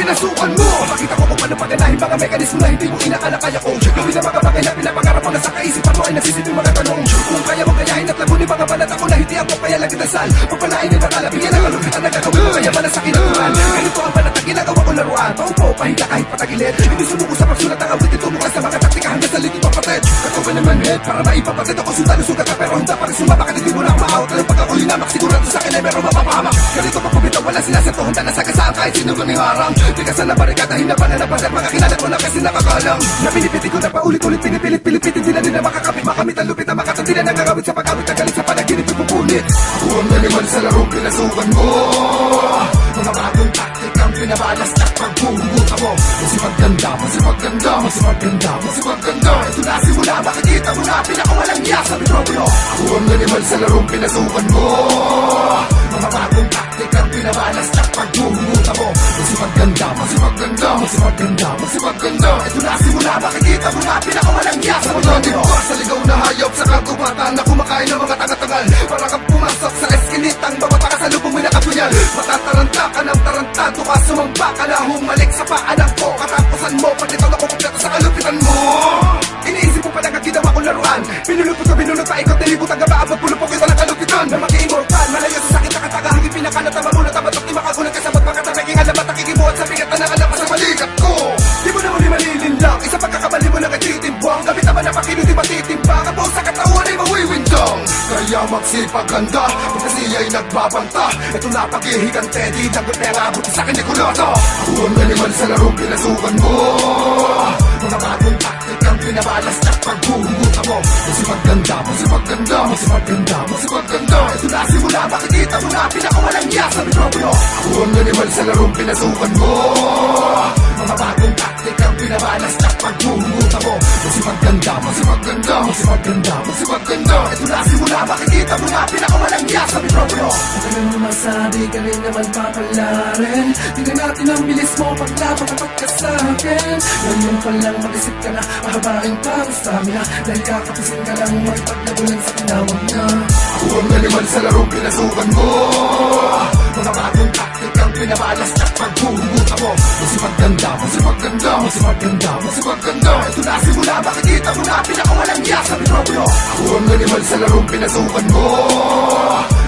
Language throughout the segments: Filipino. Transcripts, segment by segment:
pinasukan mo. Pakita ko kung paano paganahin mga mekanismo na hindi mo inakalakaya ko. Gawin na mga bagay na pinapangarap mo na sa kaisipan mo ay nagsisipin mga tanong. Kung kaya mo kayahin at lagunin mga balat ako na hindi ako kaya lang kinasal. Pagpalain ay matalabigyan ang kalupitan na gagawin mo kaya malas sa kinaturan. Ganito ang balat na ginagawa ko laruan. Paupo, pahinga kahit patagilid. Hindi sumuko sa pagsulat ng awit. Ito bukas sa mga taktika hanggang sa lito papatid. Katuwa naman head para maipapatid ako sudan. Sugat ka pero hindi pa rin sumama. Bakit hindi mo na maawat? Alam pagkakuli namak sigurado sa akin ay meron mapapahamak. Ganito papabitaw wala sinasato. Handa na sa kasaan kahit sino ko ning harang. Di ka sana barikada hinapan na napansin. Mga kinalat mo na kasi nakakalam. Na pinipiti ko na paulit-ulit pinipilit-pilipitin. Hindi na nila makakapit makamit ang lupit na makatandi na nagagawit sa pag-awit na galit sa panaginip ipupulit. Ako ang naliman sa larong pinasukan mo. Mga bagong taktik ang pinabalas at pagbubuta mo. Masipaganda, masipaganda, masipaganda, masipaganda. Ito na simula, makikita mo na pinakawalang niya sa mikropono. Ako ang naliman sa larong pinasukan mo. Mga bagong taktik ang pinabalas at pagbubuta mo. Masipaganda, masipaganda, masipaganda, masipaganda. Ito na simula, makikita mo na pinakawalang niya sa mikropono. Sa ligaw na hayop sa kagubatan na kumakain ng mga tangatangal. Para kang pumasok sa eskinitang babata ka sa lubong may nakatunyan. Matataranta ka ng tarantado ka, sumamba ka na humalik sa paanan ko. Katapusan mo, patitaw na kukumpleto sa kalupitan mo. Iniisip mo pala ang ginawa kong laruan. Pinulupot ka, binunot pa ikot, nilibot ang gabaabot. Pulupok kita ng kalupitan na mag-iimmortal. Malayo sa sakit na kataka, hangin pinakalat na mamulat. Tabatok di makagulat ka sa magpakatapeking alamat. Nakikibuhat sa bigat na nakalapas sa balikat ko. Di mo na muli malilinlang, isa pagkakamali mo na katitimbang. Gamit naman na pakino di matitimbang. Ang buong sa katawan ay mawiwindang. Kaya magsipaganda, pag kasi ay nagbabanta. Ito na paghihigante, di dagot pera, buti sa akin ni Kulata. Ako ang naliman sa larong pinasukan mo. Mga bagong taktik ang pinabalas at pagbubuta mo. Masipaganda, masipaganda, masipaganda, masipaganda. Ito na simula, makikita mo na pinakawalang niya sa mikropono. Ako ang naliman sa larong pinasukan mo. Mga bagong taktik ang pinabalas at pagbubuta mo. Masipaganda, masipaganda, masipaganda, masipaganda. Ito na simula, makikita mo na pinakawalang niya sa mikropono. Ito na naman sabi ka rin naman papalarin. Tingnan natin ang bilis mo paglapat ka sa akin. Ganyan pa lang mag-isip ka na mahabain pa ang stamina. Dahil kakapisin ka lang magpaglabulan sa tinawag na. Ako ang naliman sa larong pinasukan mo. Mga bagong taktik ang pinabalas at pagbubuta mo. Masipaganda, masipaganda, masipaganda, masipaganda. Ito na simula, makikita mo na pinakawalang niya sa mikropono. Ako ang naliman sa larong pinasukan mo.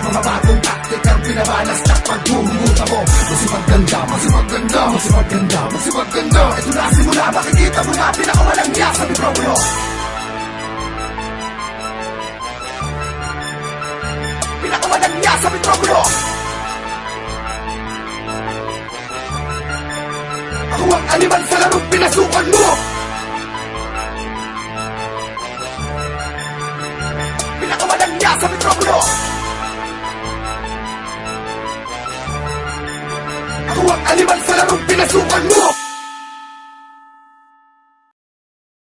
Mga bagong taktik ang pinabalas at pagbubuta mo. Masipaganda, masipaganda, masipaganda, masipaganda. Ito na simula, makikita mo na pinakawalang niya sa mikropono. Pinakawalang niya sa mikropono. Ako ang animal sa larong pinasukan mo. Pinakawalang niya sa mikropono. Ako ang animal sa larong pinasukan mo.